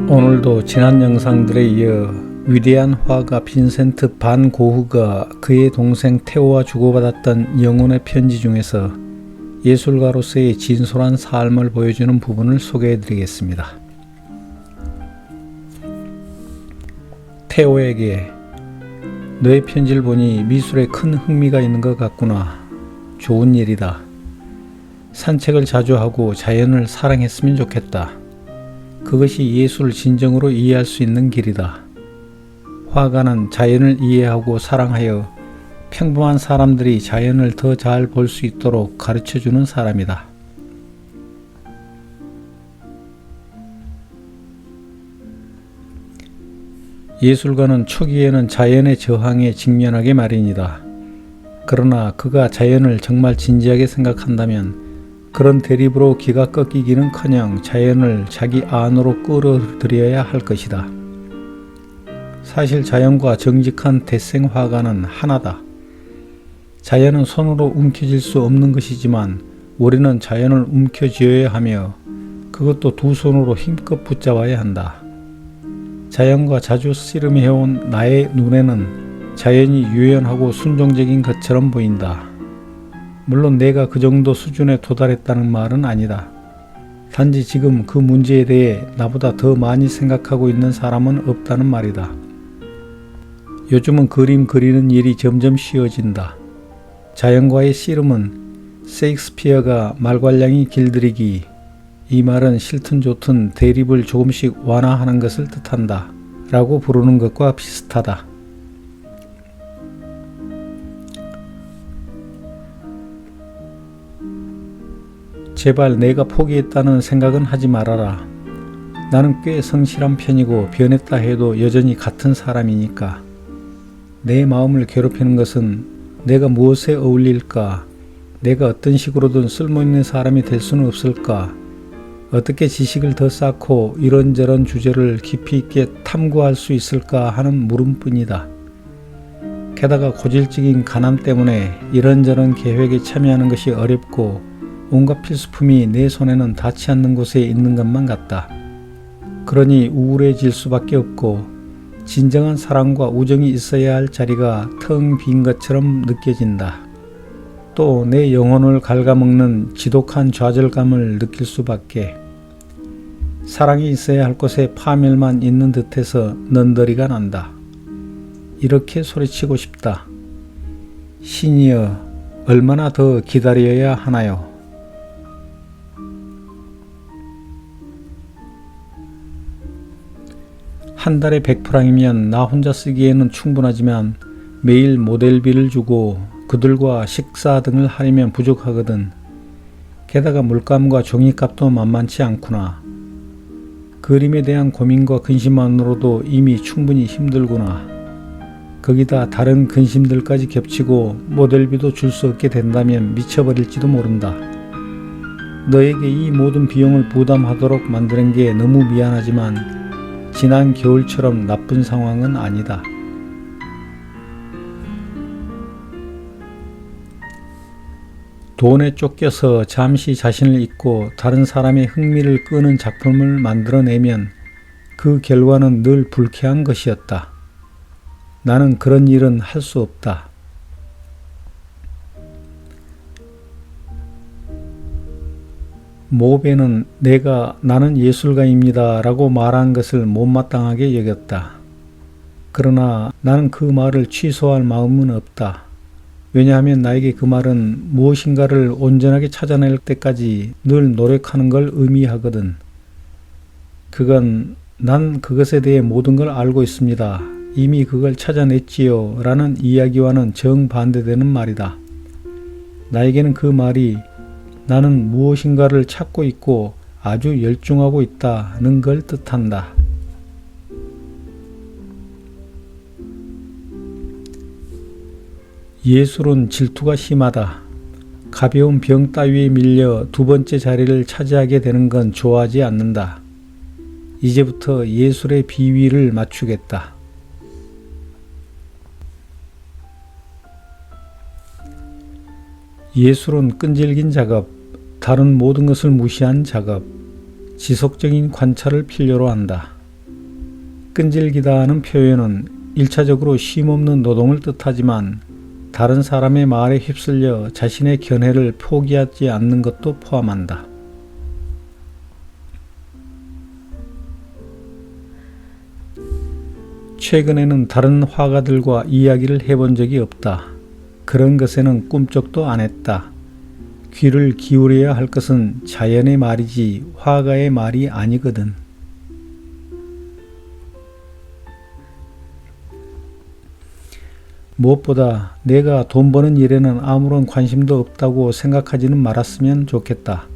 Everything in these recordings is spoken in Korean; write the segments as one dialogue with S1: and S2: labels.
S1: 오늘도 지난 영상들에 이어 위대한 화가 빈센트 반 고흐가 그의 동생 테오와 주고받았던 영혼의 편지 중에서 예술가로서의 진솔한 삶을 보여주는 부분을 소개해드리겠습니다. 테오에게 너의 편지를 보니 미술에 큰 흥미가 있는 것 같구나. 좋은 일이다. 산책을 자주 하고 자연을 사랑했으면 좋겠다. 그것이 예술을 진정으로 이해할 수 있는 길이다. 화가는 자연을 이해하고 사랑하여 평범한 사람들이 자연을 더 잘 볼 수 있도록 가르쳐주는 사람이다. 예술가는 초기에는 자연의 저항에 직면하게 마련이다. 그러나 그가 자연을 정말 진지하게 생각한다면 그런 대립으로 기가 꺾이기는커녕 자연을 자기 안으로 끌어들여야 할 것이다. 사실 자연과 정직한 대생 화가는 하나다. 자연은 손으로 움켜쥘 수 없는 것이지만 우리는 자연을 움켜쥐어야 하며 그것도 두 손으로 힘껏 붙잡아야 한다. 자연과 자주 씨름해온 나의 눈에는 자연이 유연하고 순종적인 것처럼 보인다. 물론 내가 그 정도 수준에 도달했다는 말은 아니다. 단지 지금 그 문제에 대해 나보다 더 많이 생각하고 있는 사람은 없다는 말이다. 요즘은 그림 그리는 일이 점점 쉬워진다. 자연과의 씨름은 셰익스피어가 말괄량이 길들이기, 이 말은 싫든 좋든 대립을 조금씩 완화하는 것을 뜻한다 라고 부르는 것과 비슷하다. 제발 내가 포기했다는 생각은 하지 말아라. 나는 꽤 성실한 편이고 변했다 해도 여전히 같은 사람이니까. 내 마음을 괴롭히는 것은 내가 무엇에 어울릴까? 내가 어떤 식으로든 쓸모있는 사람이 될 수는 없을까? 어떻게 지식을 더 쌓고 이런저런 주제를 깊이 있게 탐구할 수 있을까 하는 물음뿐이다. 게다가 고질적인 가난 때문에 이런저런 계획에 참여하는 것이 어렵고 온갖 필수품이 내 손에는 닿지 않는 곳에 있는 것만 같다. 그러니 우울해질 수밖에 없고 진정한 사랑과 우정이 있어야 할 자리가 텅 빈 것처럼 느껴진다. 또 내 영혼을 갉아먹는 지독한 좌절감을 느낄 수밖에. 사랑이 있어야 할 곳에 파멸만 있는 듯해서 넌더리가 난다. 이렇게 소리치고 싶다. 신이여, 얼마나 더 기다려야 하나요? 한 달에 100프랑이면 나 혼자 쓰기에는 충분하지만 매일 모델비를 주고 그들과 식사 등을 하려면 부족하거든. 게다가 물감과 종이값도 만만치 않구나. 그림에 대한 고민과 근심만으로도 이미 충분히 힘들구나. 거기다 다른 근심들까지 겹치고 모델비도 줄 수 없게 된다면 미쳐버릴지도 모른다. 너에게 이 모든 비용을 부담하도록 만드는 게 너무 미안하지만 지난 겨울처럼 나쁜 상황은 아니다. 돈에 쫓겨서 잠시 자신을 잊고 다른 사람의 흥미를 끄는 작품을 만들어내면 그 결과는 늘 불쾌한 것이었다. 나는 그런 일은 할 수 없다. 모베는 내가 나는 예술가입니다 라고 말한 것을 못마땅하게 여겼다. 그러나 나는 그 말을 취소할 마음은 없다. 왜냐하면 나에게 그 말은 무엇인가를 온전하게 찾아낼 때까지 늘 노력하는 걸 의미하거든. 그건 난 그것에 대해 모든 걸 알고 있습니다. 이미 그걸 찾아냈지요 라는 이야기와는 정반대되는 말이다. 나에게는 그 말이 나는 무엇인가를 찾고 있고 아주 열중하고 있다는 걸 뜻한다. 예술은 질투가 심하다. 가벼운 병 따위에 밀려 두 번째 자리를 차지하게 되는 건 좋아하지 않는다. 이제부터 예술의 비위를 맞추겠다. 예술은 끈질긴 작업, 다른 모든 것을 무시한 작업, 지속적인 관찰을 필요로 한다. 끈질기다는 표현은 1차적으로 쉼없는 노동을 뜻하지만 다른 사람의 말에 휩쓸려 자신의 견해를 포기하지 않는 것도 포함한다. 최근에는 다른 화가들과 이야기를 해본 적이 없다. 그런 것에는 꿈쩍도 안 했다. 귀를 기울여야 할 것은 자연의 말이지 화가의 말이 아니거든. 무엇보다 내가 돈 버는 일에는 아무런 관심도 없다고 생각하지는 말았으면 좋겠다.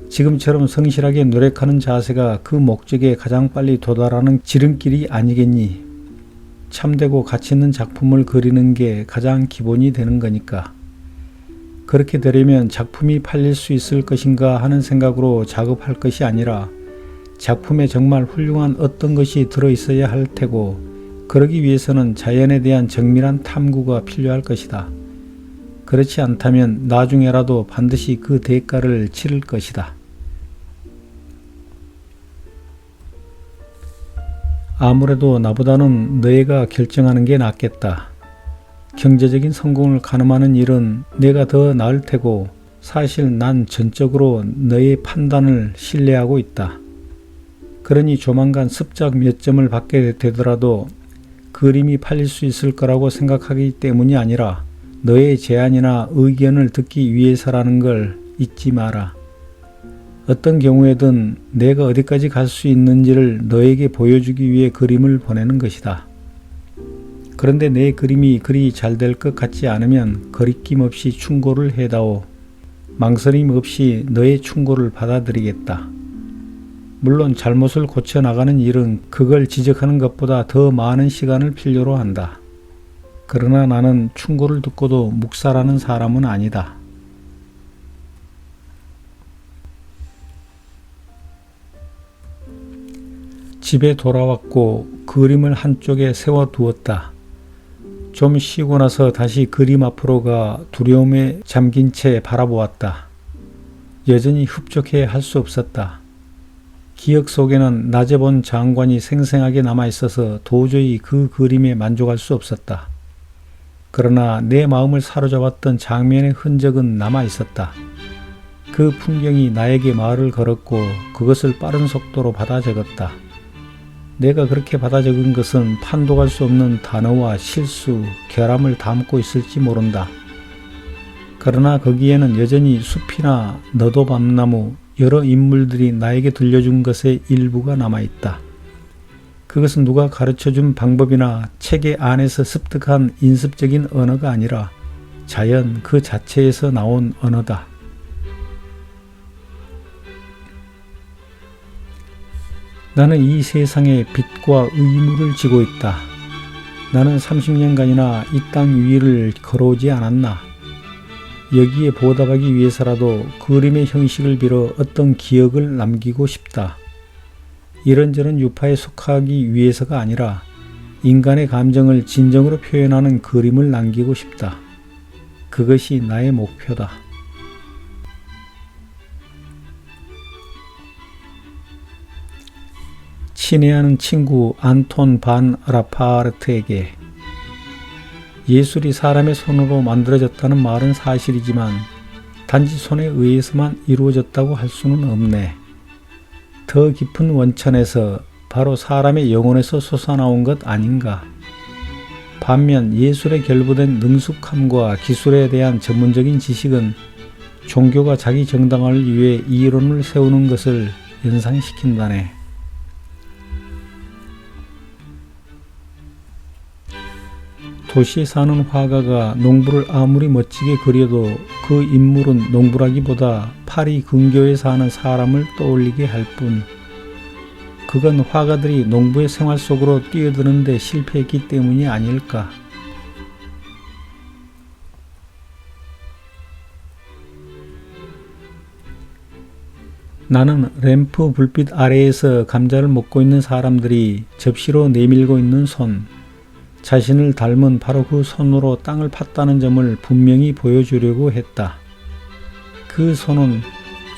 S1: 지금처럼 성실하게 노력하는 자세가 그 목적에 가장 빨리 도달하는 지름길이 아니겠니? 참되고 가치 있는 작품을 그리는 게 가장 기본이 되는 거니까. 그렇게 되려면 작품이 팔릴 수 있을 것인가 하는 생각으로 작업할 것이 아니라 작품에 정말 훌륭한 어떤 것이 들어있어야 할 테고, 그러기 위해서는 자연에 대한 정밀한 탐구가 필요할 것이다. 그렇지 않다면 나중에라도 반드시 그 대가를 치를 것이다. 아무래도 나보다는 너희가 결정하는 게 낫겠다. 경제적인 성공을 가늠하는 일은 내가 더 나을 테고, 사실 난 전적으로 너의 판단을 신뢰하고 있다. 그러니 조만간 습작 몇 점을 받게 되더라도 그림이 팔릴 수 있을 거라고 생각하기 때문이 아니라 너의 제안이나 의견을 듣기 위해서라는 걸 잊지 마라. 어떤 경우에든 내가 어디까지 갈 수 있는지를 너에게 보여주기 위해 그림을 보내는 것이다. 그런데 내 그림이 그리 잘 될 것 같지 않으면 거리낌 없이 충고를 해다오. 망설임 없이 너의 충고를 받아들이겠다. 물론 잘못을 고쳐나가는 일은 그걸 지적하는 것보다 더 많은 시간을 필요로 한다. 그러나 나는 충고를 듣고도 묵살하는 사람은 아니다. 집에 돌아왔고 그림을 한쪽에 세워두었다. 좀 쉬고 나서 다시 그림 앞으로 가 두려움에 잠긴 채 바라보았다. 여전히 흡족해 할 수 없었다. 기억 속에는 낮에 본 장관이 생생하게 남아있어서 도저히 그 그림에 만족할 수 없었다. 그러나 내 마음을 사로잡았던 장면의 흔적은 남아있었다. 그 풍경이 나에게 말을 걸었고 그것을 빠른 속도로 받아 적었다. 내가 그렇게 받아 적은 것은 판독할 수 없는 단어와 실수, 결함을 담고 있을지 모른다. 그러나 거기에는 여전히 숲이나 너도 밤나무, 여러 인물들이 나에게 들려준 것의 일부가 남아있다. 그것은 누가 가르쳐준 방법이나 체계 안에서 습득한 인습적인 언어가 아니라 자연 그 자체에서 나온 언어다. 나는 이 세상에 빚과 의무를 지고 있다. 나는 30년간이나 이 땅 위를 걸어오지 않았나. 여기에 보답하기 위해서라도 그림의 형식을 빌어 어떤 기억을 남기고 싶다. 이런저런 유파에 속하기 위해서가 아니라 인간의 감정을 진정으로 표현하는 그림을 남기고 싶다. 그것이 나의 목표다. 친애하는 친구 안톤 반 라파르트에게 예술이 사람의 손으로 만들어졌다는 말은 사실이지만 단지 손에 의해서만 이루어졌다고 할 수는 없네. 더 깊은 원천에서 바로 사람의 영혼에서 솟아나온 것 아닌가. 반면 예술에 결부된 능숙함과 기술에 대한 전문적인 지식은 종교가 자기 정당화를 위해 이론을 세우는 것을 연상시킨다네. 도시에 사는 화가가 농부를 아무리 멋지게 그려도 그 인물은 농부라기보다 파리 근교에 사는 사람을 떠올리게 할 뿐, 그건 화가들이 농부의 생활 속으로 뛰어드는 데 실패했기 때문이 아닐까. 나는 램프 불빛 아래에서 감자를 먹고 있는 사람들이 접시로 내밀고 있는 손, 자신을 닮은 바로 그 손으로 땅을 팠다는 점을 분명히 보여주려고 했다. 그 손은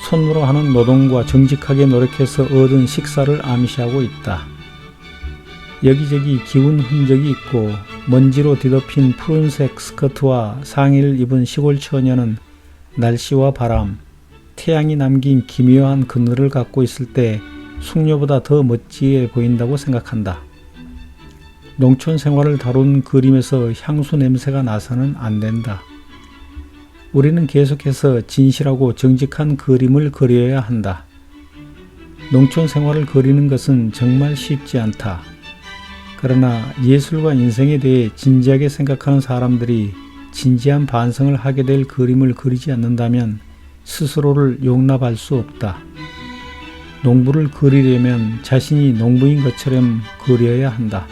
S1: 손으로 하는 노동과 정직하게 노력해서 얻은 식사를 암시하고 있다. 여기저기 기운 흔적이 있고 먼지로 뒤덮인 푸른색 스커트와 상의를 입은 시골 처녀는 날씨와 바람, 태양이 남긴 기묘한 그늘을 갖고 있을 때 숙녀보다 더 멋지게 보인다고 생각한다. 농촌 생활을 다룬 그림에서 향수 냄새가 나서는 안 된다. 우리는 계속해서 진실하고 정직한 그림을 그려야 한다. 농촌 생활을 그리는 것은 정말 쉽지 않다. 그러나 예술과 인생에 대해 진지하게 생각하는 사람들이 진지한 반성을 하게 될 그림을 그리지 않는다면 스스로를 용납할 수 없다. 농부를 그리려면 자신이 농부인 것처럼 그려야 한다.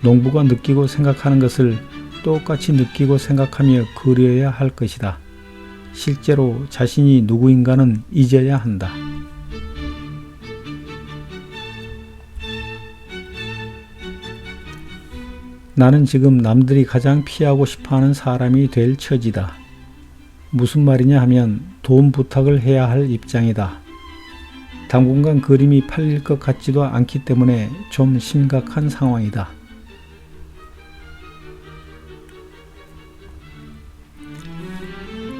S1: 농부가 느끼고 생각하는 것을 똑같이 느끼고 생각하며 그려야 할 것이다. 실제로 자신이 누구인가는 잊어야 한다. 나는 지금 남들이 가장 피하고 싶어하는 사람이 될 처지다. 무슨 말이냐 하면 돈 부탁을 해야 할 입장이다. 당분간 그림이 팔릴 것 같지도 않기 때문에 좀 심각한 상황이다.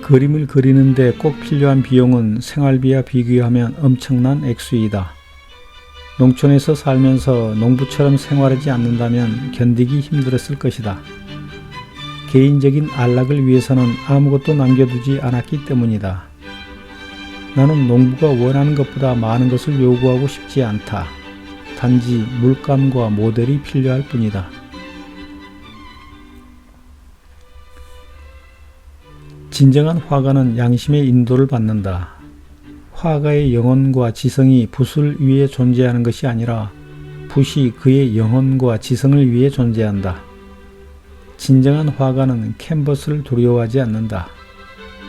S1: 그림을 그리는데 꼭 필요한 비용은 생활비와 비교하면 엄청난 액수이다. 농촌에서 살면서 농부처럼 생활하지 않는다면 견디기 힘들었을 것이다. 개인적인 안락을 위해서는 아무것도 남겨두지 않았기 때문이다. 나는 농부가 원하는 것보다 많은 것을 요구하고 싶지 않다. 단지 물감과 모델이 필요할 뿐이다. 진정한 화가는 양심의 인도를 받는다. 화가의 영혼과 지성이 붓을 위해 존재하는 것이 아니라 붓이 그의 영혼과 지성을 위해 존재한다. 진정한 화가는 캔버스를 두려워하지 않는다.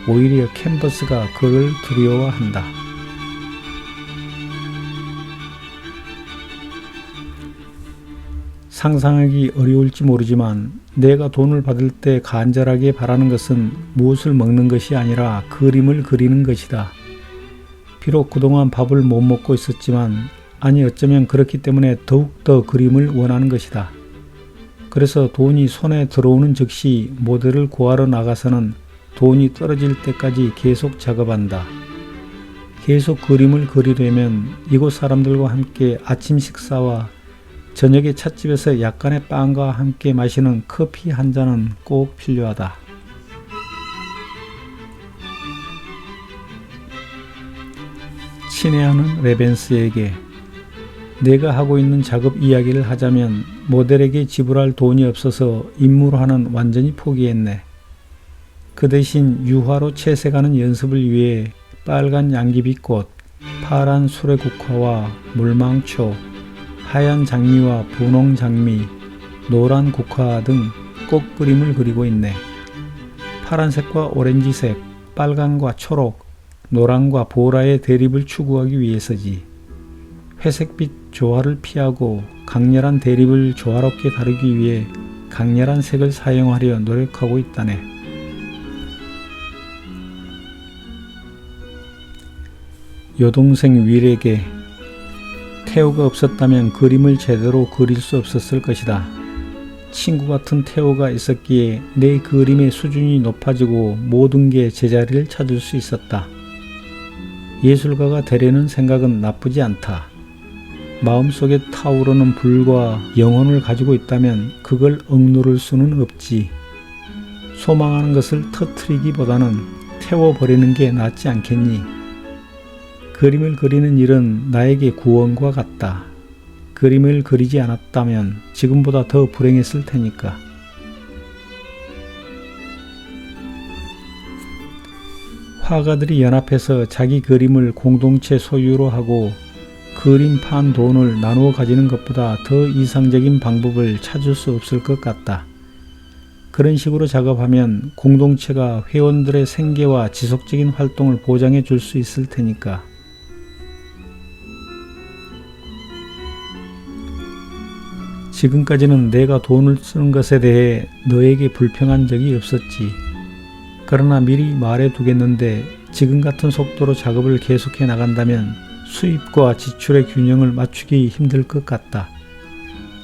S1: 오히려 캔버스가 그를 두려워한다. 상상하기 어려울지 모르지만 내가 돈을 받을 때 간절하게 바라는 것은 무엇을 먹는 것이 아니라 그림을 그리는 것이다. 비록 그동안 밥을 못 먹고 있었지만 아니 어쩌면 그렇기 때문에 더욱더 그림을 원하는 것이다. 그래서 돈이 손에 들어오는 즉시 모델을 구하러 나가서는 돈이 떨어질 때까지 계속 작업한다. 계속 그림을 그리려면 이곳 사람들과 함께 아침 식사와 저녁에 찻집에서 약간의 빵과 함께 마시는 커피 한 잔은 꼭 필요하다. 친애하는 레벤스에게 내가 하고 있는 작업 이야기를 하자면 모델에게 지불할 돈이 없어서 임무로하는 완전히 포기했네. 그 대신 유화로 채색하는 연습을 위해 빨간 양귀비꽃, 파란 수레국화와 물망초, 하얀 장미와 분홍 장미, 노란 국화 등 꽃그림을 그리고 있네. 파란색과 오렌지색, 빨간과 초록, 노란과 보라의 대립을 추구하기 위해서지. 회색빛 조화를 피하고 강렬한 대립을 조화롭게 다루기 위해 강렬한 색을 사용하려 노력하고 있다네. 여동생 윌에게 테오가 없었다면 그림을 제대로 그릴 수 없었을 것이다. 친구 같은 테오가 있었기에 내 그림의 수준이 높아지고 모든 게 제자리를 찾을 수 있었다. 예술가가 되려는 생각은 나쁘지 않다. 마음속에 타오르는 불과 영혼을 가지고 있다면 그걸 억누를 수는 없지. 소망하는 것을 터뜨리기보다는 태워버리는 게 낫지 않겠니? 그림을 그리는 일은 나에게 구원과 같다. 그림을 그리지 않았다면 지금보다 더 불행했을 테니까. 화가들이 연합해서 자기 그림을 공동체 소유로 하고 그림 판 돈을 나누어 가지는 것보다 더 이상적인 방법을 찾을 수 없을 것 같다. 그런 식으로 작업하면 공동체가 회원들의 생계와 지속적인 활동을 보장해 줄 수 있을 테니까. 지금까지는 내가 돈을 쓰는 것에 대해 너에게 불평한 적이 없었지. 그러나 미리 말해 두겠는데 지금 같은 속도로 작업을 계속해 나간다면 수입과 지출의 균형을 맞추기 힘들 것 같다.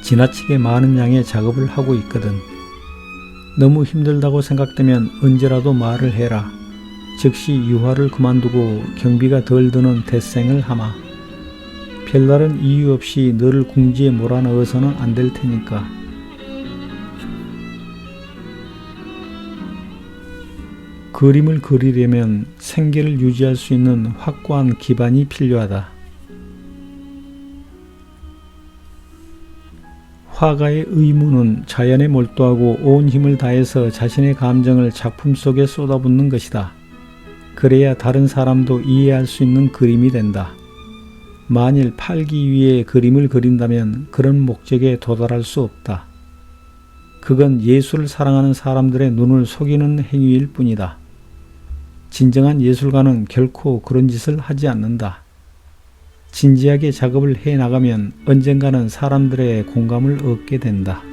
S1: 지나치게 많은 양의 작업을 하고 있거든. 너무 힘들다고 생각되면 언제라도 말을 해라. 즉시 유화를 그만두고 경비가 덜 드는 대생을 하마. 별다른 이유 없이 너를 궁지에 몰아넣어서는 안 될 테니까. 그림을 그리려면 생계를 유지할 수 있는 확고한 기반이 필요하다. 화가의 의무는 자연에 몰두하고 온 힘을 다해서 자신의 감정을 작품 속에 쏟아붓는 것이다. 그래야 다른 사람도 이해할 수 있는 그림이 된다. 만일 팔기 위해 그림을 그린다면 그런 목적에 도달할 수 없다. 그건 예술을 사랑하는 사람들의 눈을 속이는 행위일 뿐이다. 진정한 예술가는 결코 그런 짓을 하지 않는다. 진지하게 작업을 해 나가면 언젠가는 사람들의 공감을 얻게 된다.